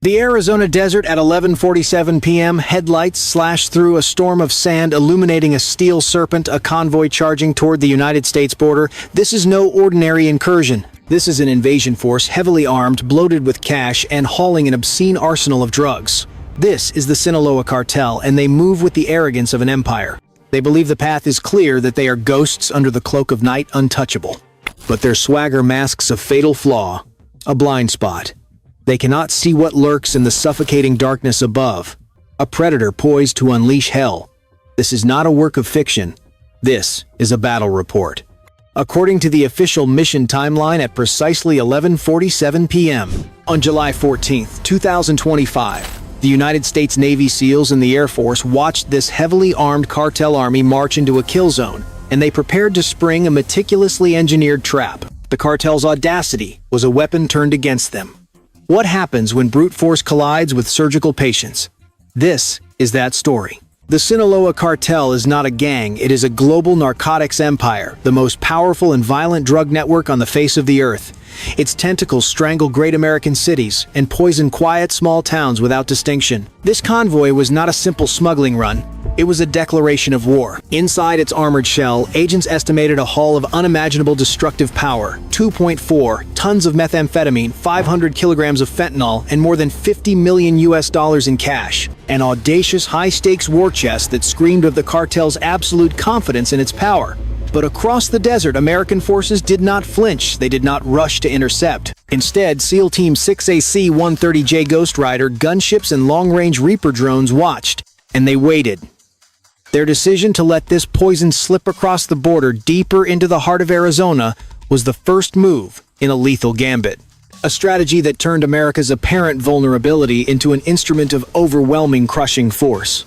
The Arizona desert at 11:47 p.m., headlights slash through a storm of sand illuminating a steel serpent, a convoy charging toward the United States border. This is no ordinary incursion. This is an invasion force heavily armed, bloated with cash, and hauling an obscene arsenal of drugs. This is the Sinaloa cartel, and they move with the arrogance of an empire. They believe the path is clear, that they are ghosts under the cloak of night, untouchable. But their swagger masks a fatal flaw, a blind spot. They cannot see what lurks in the suffocating darkness above. A predator poised to unleash hell. This is not a work of fiction. This is a battle report. According to the official mission timeline, at precisely 11:47 p.m. on July 14, 2025, the United States Navy SEALs and the Air Force watched this heavily armed cartel army march into a kill zone, and they prepared to spring a meticulously engineered trap. The cartel's audacity was a weapon turned against them. What happens when brute force collides with surgical patience? This is that story. The Sinaloa cartel is not a gang, it is a global narcotics empire, the most powerful and violent drug network on the face of the earth. Its tentacles strangle great American cities and poison quiet small towns without distinction. This convoy was not a simple smuggling run. It was a declaration of war. Inside its armored shell, agents estimated a haul of unimaginable destructive power: 2.4 tons of methamphetamine, 500 kilograms of fentanyl, and more than $50 million in cash. An audacious, high-stakes war chest that screamed of the cartel's absolute confidence in its power. But across the desert, American forces did not flinch. They did not rush to intercept. Instead, SEAL Team 6AC-130J Ghost Rider, gunships, and long-range Reaper drones watched, and they waited. Their decision to let this poison slip across the border deeper into the heart of Arizona was the first move in a lethal gambit. A strategy that turned America's apparent vulnerability into an instrument of overwhelming, crushing force.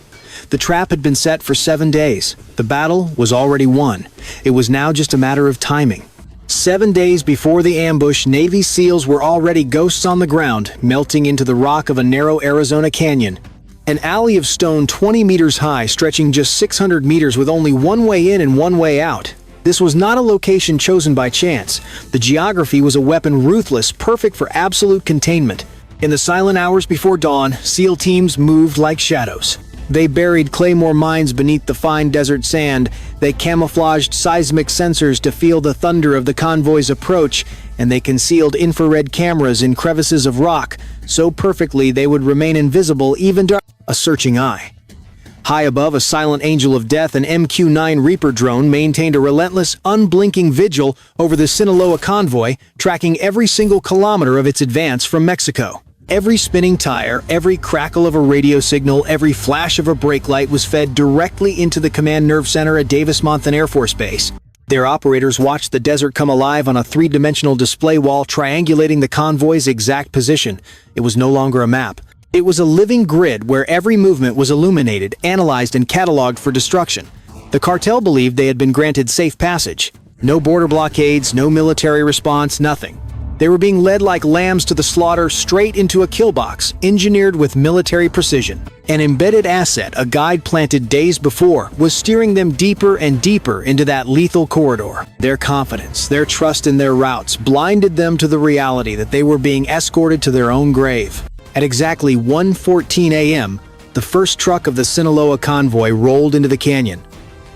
The trap had been set for 7 days. The battle was already won. It was now just a matter of timing. 7 days before the ambush, Navy SEALs were already ghosts on the ground, melting into the rock of a narrow Arizona canyon. An alley of stone 20 meters high, stretching just 600 meters with only one way in and one way out. This was not a location chosen by chance. The geography was a weapon ruthless, perfect for absolute containment. In the silent hours before dawn, SEAL teams moved like shadows. They buried Claymore mines beneath the fine desert sand. They camouflaged seismic sensors to feel the thunder of the convoy's approach, and they concealed infrared cameras in crevices of rock so perfectly they would remain invisible even to a searching eye. High above, a silent angel of death, an MQ-9 Reaper drone maintained a relentless, unblinking vigil over the Sinaloa convoy, tracking every single kilometer of its advance from Mexico. Every spinning tire, every crackle of a radio signal, every flash of a brake light was fed directly into the command nerve center at Davis-Monthan Air Force Base. Their operators watched the desert come alive on a three-dimensional display wall, triangulating the convoy's exact position. It was no longer a map. It was a living grid where every movement was illuminated, analyzed, and cataloged for destruction. The cartel believed they had been granted safe passage. No border blockades, no military response, nothing. They were being led like lambs to the slaughter, straight into a kill box, engineered with military precision. An embedded asset, a guide planted days before, was steering them deeper and deeper into that lethal corridor. Their confidence, their trust in their routes, blinded them to the reality that they were being escorted to their own grave. At exactly 1:14 a.m., the first truck of the Sinaloa convoy rolled into the canyon.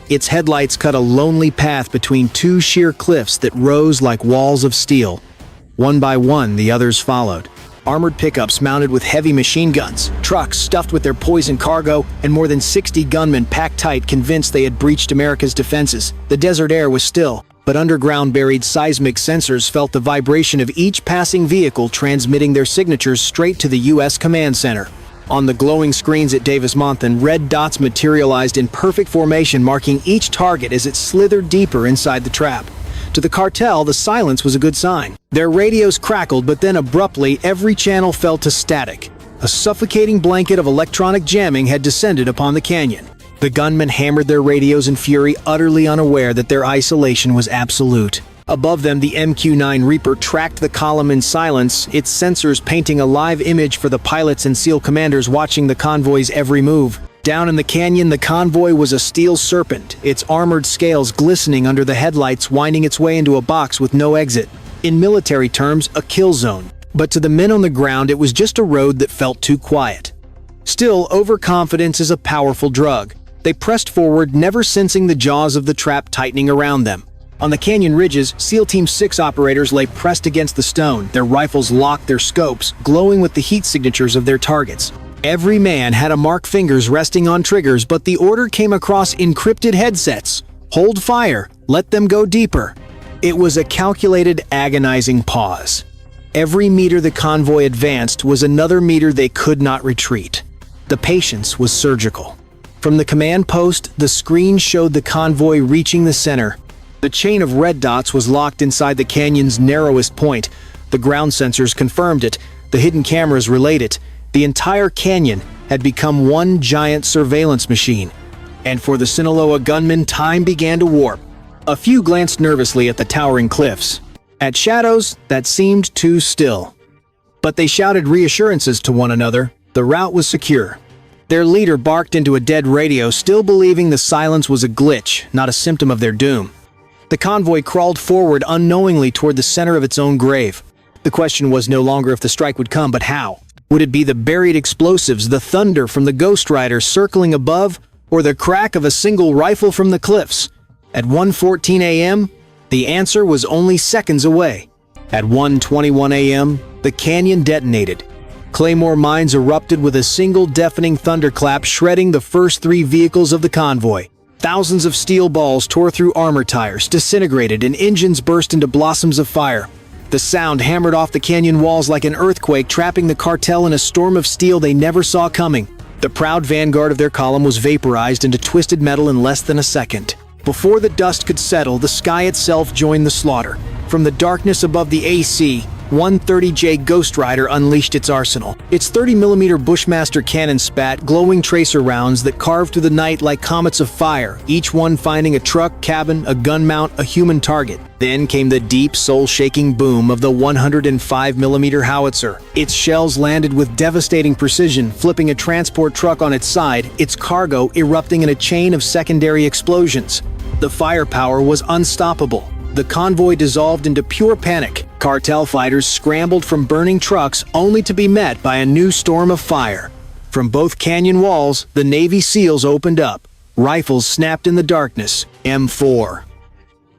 Its headlights cut a lonely path between two sheer cliffs that rose like walls of steel. One by one, the others followed. Armored pickups mounted with heavy machine guns, trucks stuffed with their poison cargo, and more than 60 gunmen packed tight, convinced they had breached America's defenses. The desert air was still, but underground-buried seismic sensors felt the vibration of each passing vehicle, transmitting their signatures straight to the U.S. Command Center. On the glowing screens at Davis-Monthan, red dots materialized in perfect formation, marking each target as it slithered deeper inside the trap. To the cartel, the silence was a good sign. Their radios crackled, but then abruptly, every channel fell to static. A suffocating blanket of electronic jamming had descended upon the canyon. The gunmen hammered their radios in fury, utterly unaware that their isolation was absolute. Above them, the MQ-9 Reaper tracked the column in silence, its sensors painting a live image for the pilots and SEAL commanders watching the convoy's every move. Down in the canyon, the convoy was a steel serpent, its armored scales glistening under the headlights, winding its way into a box with no exit. In military terms, a kill zone. But to the men on the ground, it was just a road that felt too quiet. Still, overconfidence is a powerful drug. They pressed forward, never sensing the jaws of the trap tightening around them. On the canyon ridges, SEAL Team 6 operators lay pressed against the stone, their rifles locked, their scopes glowing with the heat signatures of their targets. Every man had a marked fingers resting on triggers, but the order came across encrypted headsets. Hold fire, let them go deeper. It was a calculated, agonizing pause. Every meter the convoy advanced was another meter they could not retreat. The patience was surgical. From the command post, the screen showed the convoy reaching the center. The chain of red dots was locked inside the canyon's narrowest point. The ground sensors confirmed it. The hidden cameras relayed it. The entire canyon had become one giant surveillance machine. And for the Sinaloa gunmen, time began to warp. A few glanced nervously at the towering cliffs, at shadows that seemed too still. But they shouted reassurances to one another. The route was secure. Their leader barked into a dead radio, still believing the silence was a glitch, not a symptom of their doom. The convoy crawled forward unknowingly toward the center of its own grave. The question was no longer if the strike would come, but how. Would it be the buried explosives, the thunder from the Ghost Rider circling above, or the crack of a single rifle from the cliffs? At 1:14 a.m., the answer was only seconds away. At 1:21 a.m., the canyon detonated. Claymore mines erupted with a single deafening thunderclap, shredding the first 3 vehicles of the convoy. Thousands of steel balls tore through armor tires, disintegrated, and engines burst into blossoms of fire. The sound hammered off the canyon walls like an earthquake, trapping the cartel in a storm of steel they never saw coming. The proud vanguard of their column was vaporized into twisted metal in less than a second. Before the dust could settle, the sky itself joined the slaughter. From the darkness above the AC, 130J Ghost Rider unleashed its arsenal. Its 30mm Bushmaster cannon spat glowing tracer rounds that carved through the night like comets of fire, each one finding a truck, cabin, a gun mount, a human target. Then came the deep, soul-shaking boom of the 105mm howitzer. Its shells landed with devastating precision, flipping a transport truck on its side, its cargo erupting in a chain of secondary explosions. The firepower was unstoppable. The convoy dissolved into pure panic. Cartel fighters scrambled from burning trucks only to be met by a new storm of fire. From both canyon walls, the Navy SEALs opened up. Rifles snapped in the darkness. M4.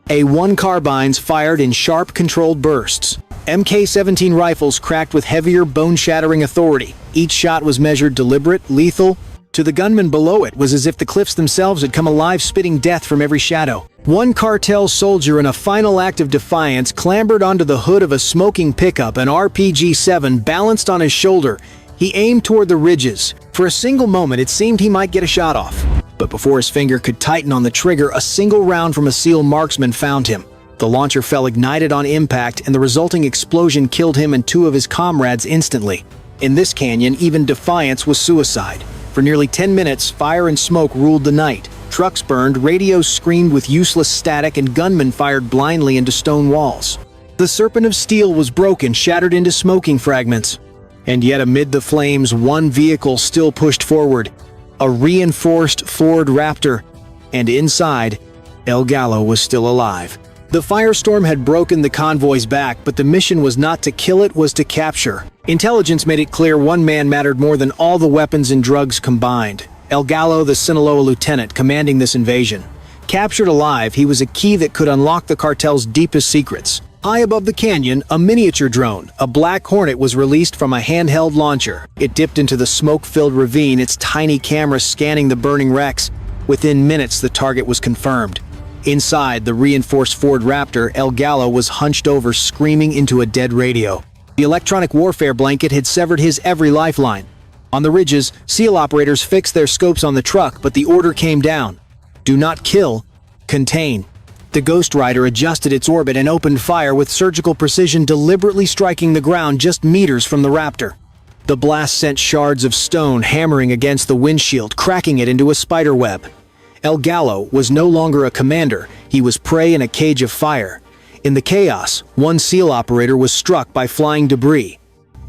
A1 carbines fired in sharp, controlled bursts. Mk-17 rifles cracked with heavier, bone-shattering authority. Each shot was measured deliberate, lethal. To the gunmen below it was as if the cliffs themselves had come alive, spitting death from every shadow. One cartel soldier, in a final act of defiance, clambered onto the hood of a smoking pickup, an RPG-7 balanced on his shoulder. He aimed toward the ridges. For a single moment, it seemed he might get a shot off. But before his finger could tighten on the trigger, a single round from a SEAL marksman found him. The launcher fell ignited on impact, and the resulting explosion killed him and 2 of his comrades instantly. In this canyon, even defiance was suicide. For nearly 10 minutes, fire and smoke ruled the night. Trucks burned, radios screamed with useless static, and gunmen fired blindly into stone walls. The serpent of steel was broken, shattered into smoking fragments. And yet amid the flames, one vehicle still pushed forward. A reinforced Ford Raptor. And inside, El Gallo was still alive. The firestorm had broken the convoy's back, but the mission was not to kill it, was to capture. Intelligence made it clear one man mattered more than all the weapons and drugs combined. El Gallo, the Sinaloa lieutenant, commanding this invasion. Captured alive, he was a key that could unlock the cartel's deepest secrets. High above the canyon, a miniature drone, a Black Hornet, was released from a handheld launcher. It dipped into the smoke-filled ravine, its tiny camera scanning the burning wrecks. Within minutes, the target was confirmed. Inside the reinforced Ford Raptor, El Gallo was hunched over, screaming into a dead radio. The electronic warfare blanket had severed his every lifeline. On the ridges, SEAL operators fixed their scopes on the truck, but the order came down. Do not kill, contain. The Ghost Rider adjusted its orbit and opened fire with surgical precision, deliberately striking the ground just meters from the Raptor. The blast sent shards of stone hammering against the windshield, cracking it into a spiderweb. El Gallo was no longer a commander, he was prey in a cage of fire. In the chaos, one SEAL operator was struck by flying debris.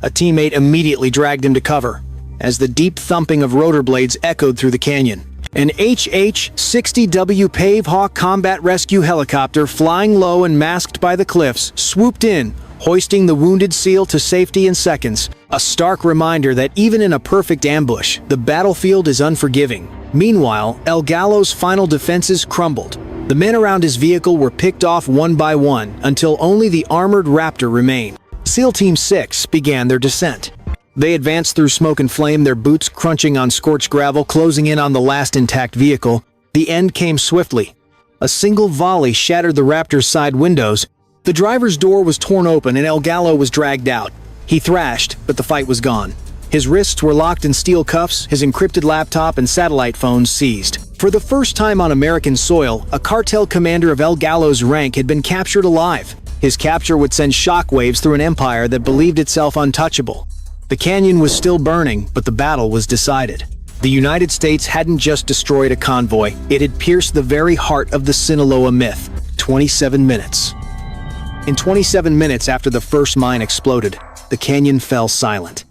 A teammate immediately dragged him to cover, as the deep thumping of rotor blades echoed through the canyon. An HH-60W Pave Hawk combat rescue helicopter, flying low and masked by the cliffs, swooped in, hoisting the wounded SEAL to safety in seconds, a stark reminder that even in a perfect ambush, the battlefield is unforgiving. Meanwhile, El Gallo's final defenses crumbled. The men around his vehicle were picked off one by one until only the armored Raptor remained. SEAL Team 6 began their descent. They advanced through smoke and flame, their boots crunching on scorched gravel, closing in on the last intact vehicle. The end came swiftly. A single volley shattered the Raptor's side windows. The driver's door was torn open and El Gallo was dragged out. He thrashed, but the fight was gone. His wrists were locked in steel cuffs, his encrypted laptop and satellite phones seized. For the first time on American soil, a cartel commander of El Gallo's rank had been captured alive. His capture would send shockwaves through an empire that believed itself untouchable. The canyon was still burning, but the battle was decided. The United States hadn't just destroyed a convoy, it had pierced the very heart of the Sinaloa myth. 27 minutes. In 27 minutes after the first mine exploded, the canyon fell silent.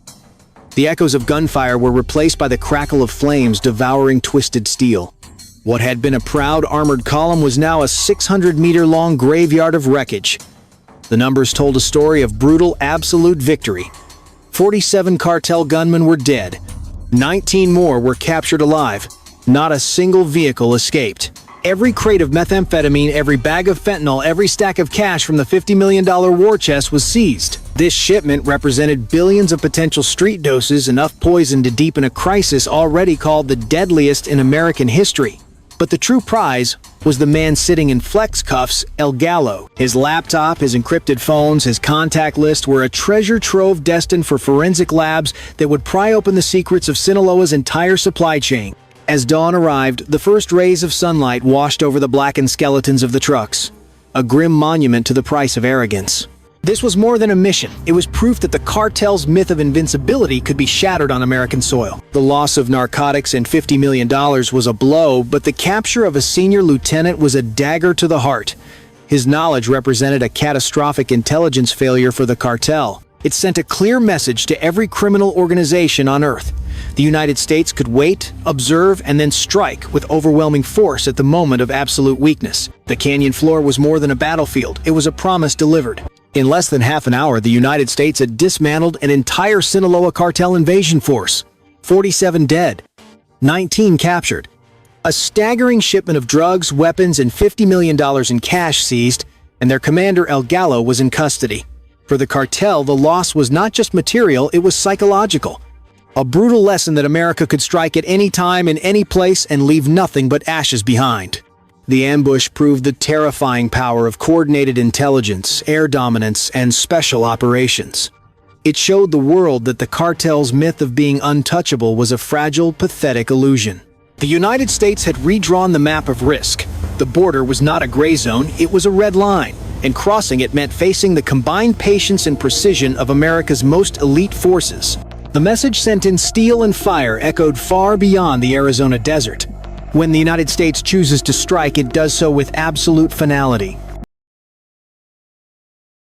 The echoes of gunfire were replaced by the crackle of flames devouring twisted steel. What had been a proud armored column was now a 600-meter-long graveyard of wreckage. The numbers told a story of brutal, absolute victory. 47 cartel gunmen were dead. 19 more were captured alive. Not a single vehicle escaped. Every crate of methamphetamine, every bag of fentanyl, every stack of cash from the $50 million war chest was seized. This shipment represented billions of potential street doses, enough poison to deepen a crisis already called the deadliest in American history. But the true prize was the man sitting in flex cuffs, El Gallo. His laptop, his encrypted phones, his contact list were a treasure trove destined for forensic labs that would pry open the secrets of Sinaloa's entire supply chain. As dawn arrived, the first rays of sunlight washed over the blackened skeletons of the trucks, a grim monument to the price of arrogance. This was more than a mission. It was proof that the cartel's myth of invincibility could be shattered on American soil. The loss of narcotics and $50 million was a blow, but the capture of a senior lieutenant was a dagger to the heart. His knowledge represented a catastrophic intelligence failure for the cartel. It sent a clear message to every criminal organization on Earth. The United States could wait, observe, and then strike with overwhelming force at the moment of absolute weakness. The canyon floor was more than a battlefield. It was a promise delivered. In less than half an hour, the United States had dismantled an entire Sinaloa cartel invasion force. 47 dead, 19 captured. A staggering shipment of drugs, weapons, and $50 million in cash seized, and their commander El Gallo was in custody. For the cartel, the loss was not just material, it was psychological. A brutal lesson that America could strike at any time, in any place, and leave nothing but ashes behind. The ambush proved the terrifying power of coordinated intelligence, air dominance, and special operations. It showed the world that the cartel's myth of being untouchable was a fragile, pathetic illusion. The United States had redrawn the map of risk. The border was not a gray zone, it was a red line, and crossing it meant facing the combined patience and precision of America's most elite forces. The message sent in steel and fire echoed far beyond the Arizona desert. When the United States chooses to strike, it does so with absolute finality.